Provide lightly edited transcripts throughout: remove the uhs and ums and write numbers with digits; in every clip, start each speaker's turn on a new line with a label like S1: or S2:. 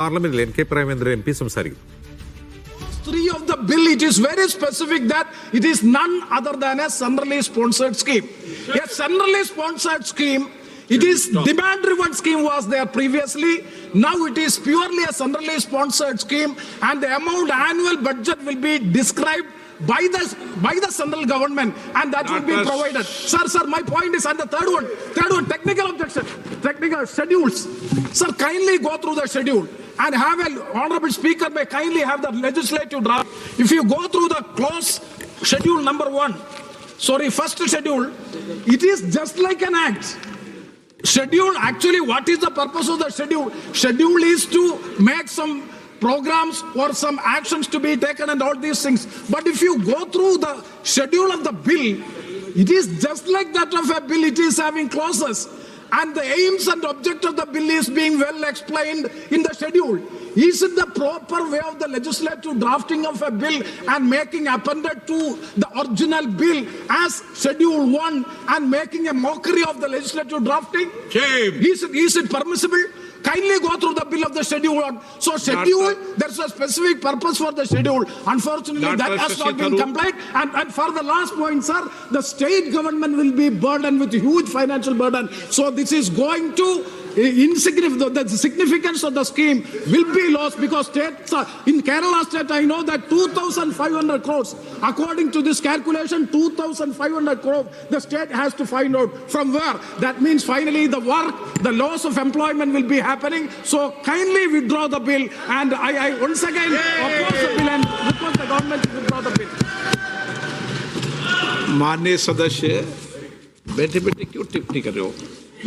S1: പാർലമെന്റിൽ N K Premachandran M P സംസാരിക്കും.
S2: 3 of the bill, it is very specific that it is none other than a centrally sponsored scheme. A centrally sponsored scheme, it is demand-driven scheme was there previously. Now it is purely a centrally sponsored scheme, and the amount annual budget will be described by the central government, and that will be provided. Sir, my point is, and the third one, technical objection, technical schedules. Sir, kindly go through the schedule and have an honorable speaker may kindly have the legislative draft. If you go through the clause schedule number 1, first schedule, it is just like an act. Schedule, actually, what is the purpose of the schedule? Schedule is to make some programs or some actions to be taken and all these things. But if you go through the schedule of the bill, it is just like that of a bill. It is having clauses. And the aims and object of the bill is being well explained in the schedule. Is it the proper way of the legislative drafting of a bill and making appended to the original bill as schedule 1 and making a mockery of the legislative drafting?
S3: Shame.
S2: Is it permissible? Kindly go through the bill of the schedule 1. So schedule, there's a specific purpose for the schedule. Unfortunately, that has not been complied. And for the last point, sir, the state government will be burdened with huge financial burden. So this is going to insignificant. The significance of the scheme will be lost because states, in Kerala state, I know that 2,500 crores, according to this calculation, 2,500 crores, the state has to find out from where. That means finally the work, the loss of employment will be happening. So kindly withdraw the bill, and I once again oppose the bill and request the government to withdraw the bill.
S3: माननीय सदस्य, बैठे बैठे क्यों टिप्पणी कर रहे हो?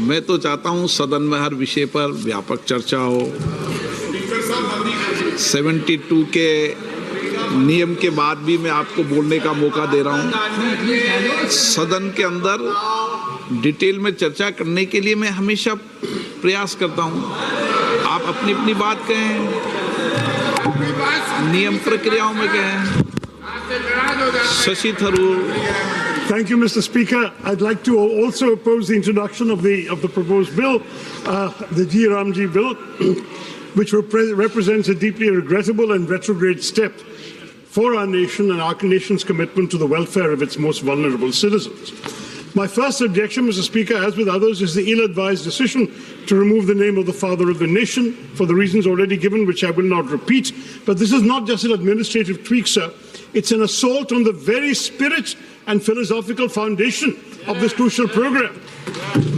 S3: मैं तो चाहता हूं सदन में हर विषय पर व्यापक चर्चा हो. 72 के नियम के बाद भी मैं आपको बोलने का मौका दे रहा हूं. सदन के अंदर डिटेल में चर्चा करने के लिए मैं हमेशा प्रयास करता हूं. आप अपनी अपनी बात कहें, नियम प्रक्रियाओं में कहें. Shashi Tharoor.
S4: Thank you, Mr. Speaker. I'd like to also oppose the introduction of the proposed bill, the G. Ramji bill, which represents a deeply regrettable and retrograde step for our nation and our nation's commitment to the welfare of its most vulnerable citizens. My first objection, Mr. Speaker, as with others, is the ill-advised decision to remove the name of the father of the nation for the reasons already given, which I will not repeat. But this is not just an administrative tweak, sir. It's an assault on the very spirit and philosophical foundation of this crucial program.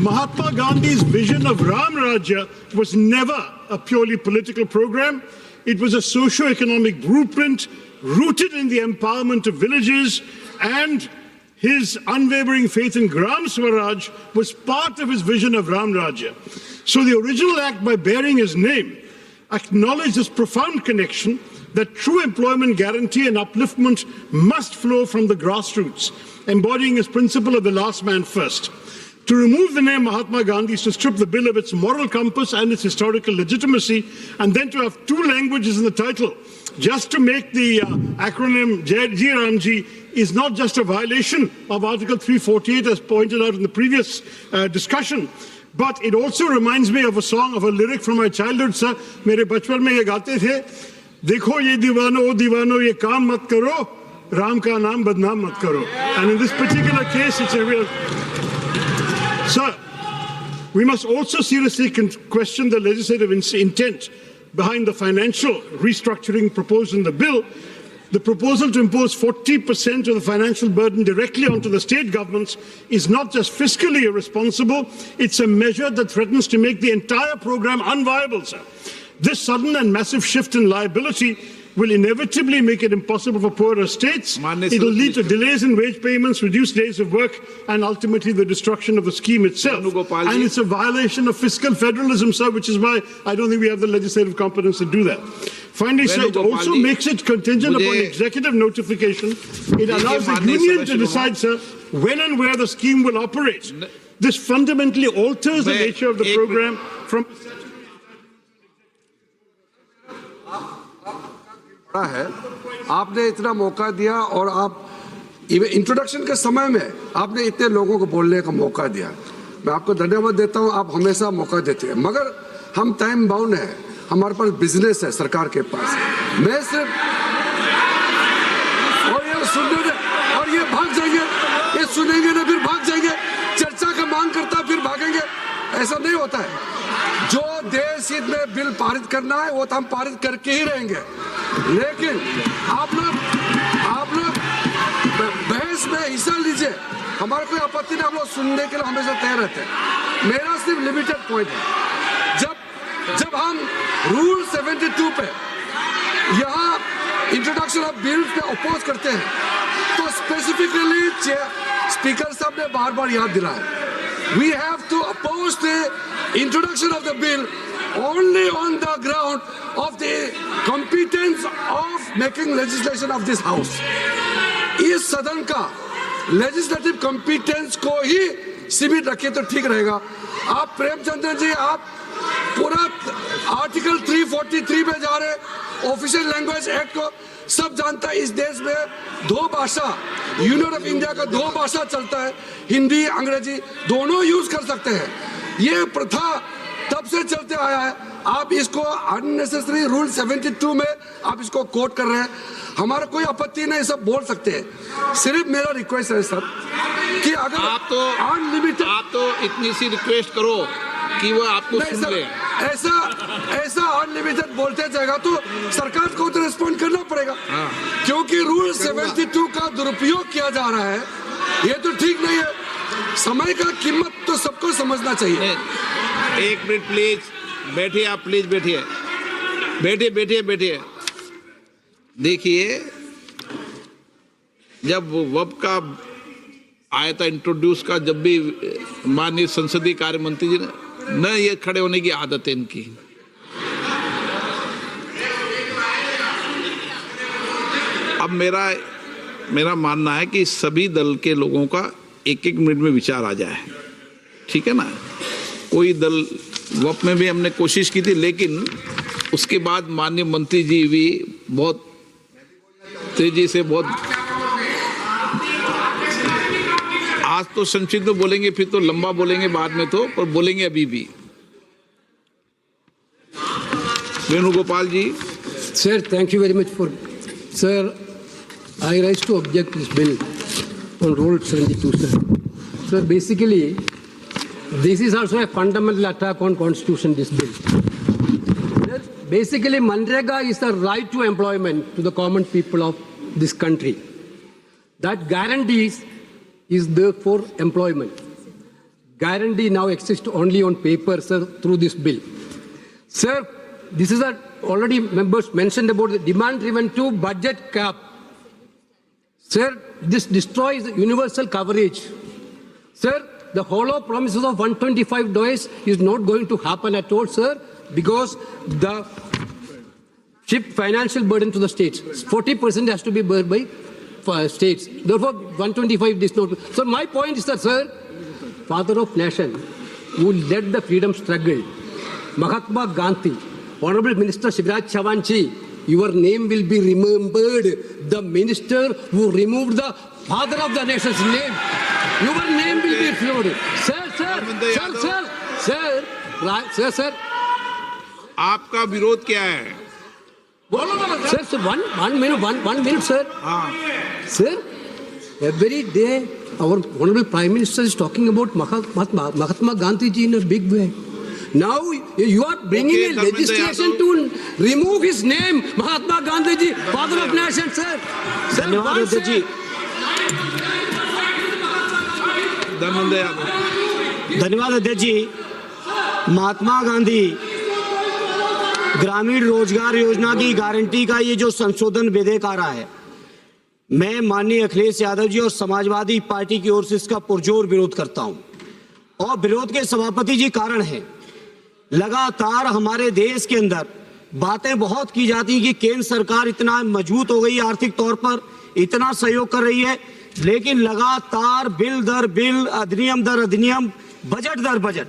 S4: Mahatma Gandhi's vision of Ram Rajya was never a purely political program. It was a socio-economic blueprint rooted in the empowerment of villages, and his unwavering faith in Gram Swaraj was part of his vision of Ram Rajya. So the original act, by bearing his name, acknowledged this profound connection that true employment guarantee and upliftment must flow from the grassroots, embodying his principle of the last man first. To remove the name Mahatma Gandhi is to strip the bill of its moral compass and its historical legitimacy, and then to have 2 languages in the title, just to make the acronym G. Ramji, is not just a violation of Article 348, as pointed out in the previous discussion, but it also reminds me of a song, of a lyric from my childhood, sir. मेरे बचपन में ये गाते थे, देखो ये दीवानो ओ दीवानो ये काम मत करो, राम का नाम बदनाम मत करो. And in this particular case, it's a real... Sir, we must also seriously question the legislative intent behind the financial restructuring proposed in the bill. The proposal to impose 40% of the financial burden directly onto the state governments is not just fiscally irresponsible, it's a measure that threatens to make the entire program unviable, sir. This sudden and massive shift in liability will inevitably make it impossible for poorer states. It will lead to delays in wage payments, reduced days of work, and ultimately the destruction of the scheme itself. And it's a violation of fiscal federalism, sir, which is why I don't think we have the legislative competence to do that. Finally, sir, it also makes it contingent upon executive notification. It allows the union to decide, sir, when and where the scheme will operate. This fundamentally alters the nature of the program from...
S5: है आपने इतना मौका दिया और आप introduction के समय में आपने इतने लोगों को बोलने का मौका दिया. मैं आपको धन्यवाद देता हूं. आप हमेशा मौका देते हैं, मगर हम टाइम बाउंड हैं हमारे पास बिजनेस है सरकार के पास। मैं सिर्फ और ये सुनने दे, और ये भाग जाएंगे, ये सुनेंगे ना फिर भाग जाएंगे, चर्चा का मांग करता फिर भागेंगे, ऐसा नहीं होता है। जो देश हित में बिल पारित करना है वो तो हम पारित करके ही रहेंगे, लेकिन आप लोग बहस में हिस्सा लीजिए, हमारा कोई आपत्ति नहीं, हम लोग सुनने के लिए हमेशा तैयार रहते हैं। मेरा सिर्फ लिमिटेड पॉइंट है, जब हम रूल 72 पे यहाँ इंट्रोडक्शन ऑफ बिल पे अपोज करते हैं तो स्पेसिफिकली स्पीकर साहब ने बार बार याद दिलाया, we have to oppose the introduction of the bill only on the ground of the competence of making legislation of this house. इस सदन का लेजिस्लेटिव कॉम्पिटेंस को ही सीमित रखे तो ठीक रहेगा। आप प्रेमचंद्र जी, आप पूरा आर्टिकल 343 पे जा रहे, ऑफिशियल लैंग्वेज एक्ट को सब जानता है। इस देश में दो भाषा, यूनियन ऑफ इंडिया का दो भाषा चलता है, हिंदी अंग्रेजी दोनों यूज कर सकते हैं। ये प्रथा तब से चलते आया है, आप इसको अननेसेसरी रूल 72 में आप इसको कोट कर रहे हैं। हमारा कोई आपत्ति नहीं, सब बोल सकते हैं। सिर्फ मेरा रिक्वेस्ट है सर कि अगर
S3: आप तो इतनी सी रिक्वेस्ट करो कि वो आपको सुन ले।
S5: ऐसा अनलिमिटेड बोलते जाएगा तो सरकार को तो रिस्पॉन्ड करना पड़ेगा, क्योंकि रूल 72 का दुरुपयोग किया जा रहा है, ये तो ठीक नहीं है। समय का कीमत तो सबको समझना चाहिए।
S3: एक मिनट प्लीज, बैठिए आप, प्लीज बैठिए। देखिए, जब वब का आया था इंट्रोड्यूस का, जब भी माननीय संसदीय कार्य मंत्री जी ने, न ये खड़े होने की आदत है इनकी। अब मेरा मानना है कि सभी दल के लोगों का एक मिनट में विचार आ जाए, ठीक है ना। कोई दल वप में भी हमने कोशिश की थी, लेकिन उसके बाद माननीय मंत्री जी भी बहुत तेजी से, बहुत आज तो संक्षिप्त में बोलेंगे, फिर तो लंबा बोलेंगे बाद में, तो पर बोलेंगे अभी भी। वेणुगोपाल जी।
S6: Sir, thank you very much for, sir, I rise to object this bill on Rule 72, sir. Sir, basically, this is also a fundamental attack on Constitution, this bill. Basically, Manrega is the right to employment to the common people of this country. That guarantees is there for employment. Guarantee now exists only on paper, sir, through this bill. Sir, this is already members mentioned about the demand-driven to budget cap. Sir, this destroys universal coverage. Sir, the hollow promises of $125 is not going to happen at all, sir, because the shift financial burden to the states. 40% has to be borne by states. Therefore, 125 is not. So my point is that, sir, father of nation who led the freedom struggle, Mahatma Gandhi, Honorable Minister Shivraj Chauhan-ji, your name will be remembered. The minister who removed the father of the nation's name, your name will be floated. Sir.
S3: आपका विरोध क्या है?
S6: Sir, one minute, sir. Sir, every day our Honorable Prime Minister is talking about Mahatma Gandhi ji in a big way. Now you are bringing a legislation to remove his name, Mahatma Gandhi ji, father of nation, sir.
S7: धन्यवाद अध्यक्ष जी। धन्यवाद अध्यक्ष जी। महात्मा गांधी ग्रामीण रोजगार योजना की guarantee का ये जो संशोधन विधेयक आ रहा है, मैं माननीय अखिलेश यादव जी और समाजवादी पार्टी की ओर से इसका पुरजोर विरोध करता हूं। और विरोध के सभापति जी कारण है, लगातार हमारे देश के अंदर बातें बहुत की जाती हैं कि केंद्र सरकार इतना मजबूत हो गई आर्थिक तौर पर, इतना सहयोग कर रही है, लेकिन लगातार बिल दर बिल, अधिनियम दर अधिनियम, बजट दर बजट,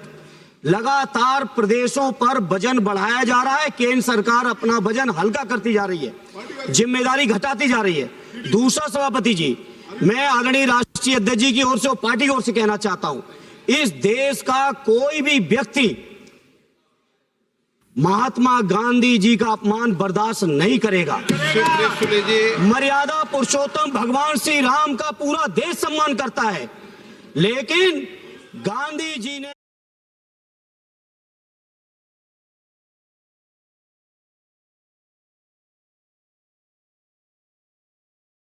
S7: लगातार प्रदेशों पर वजन बढ़ाया जा रहा है। केंद्र सरकार अपना वजन हल्का करती जा रही है, जिम्मेदारी घटाती जा रही है। दूसरा सभापति जी, मैं आदरणीय राष्ट्रीय अध्यक्ष जी की ओर से और पार्टी की ओर से कहना चाहता हूं, इस देश का कोई भी व्यक्ति महात्मा गांधी जी का अपमान बर्दाश्त नहीं करेगा। मर्यादा पुरुषोत्तम भगवान श्री राम का पूरा देश सम्मान करता है, लेकिन गांधी जी ने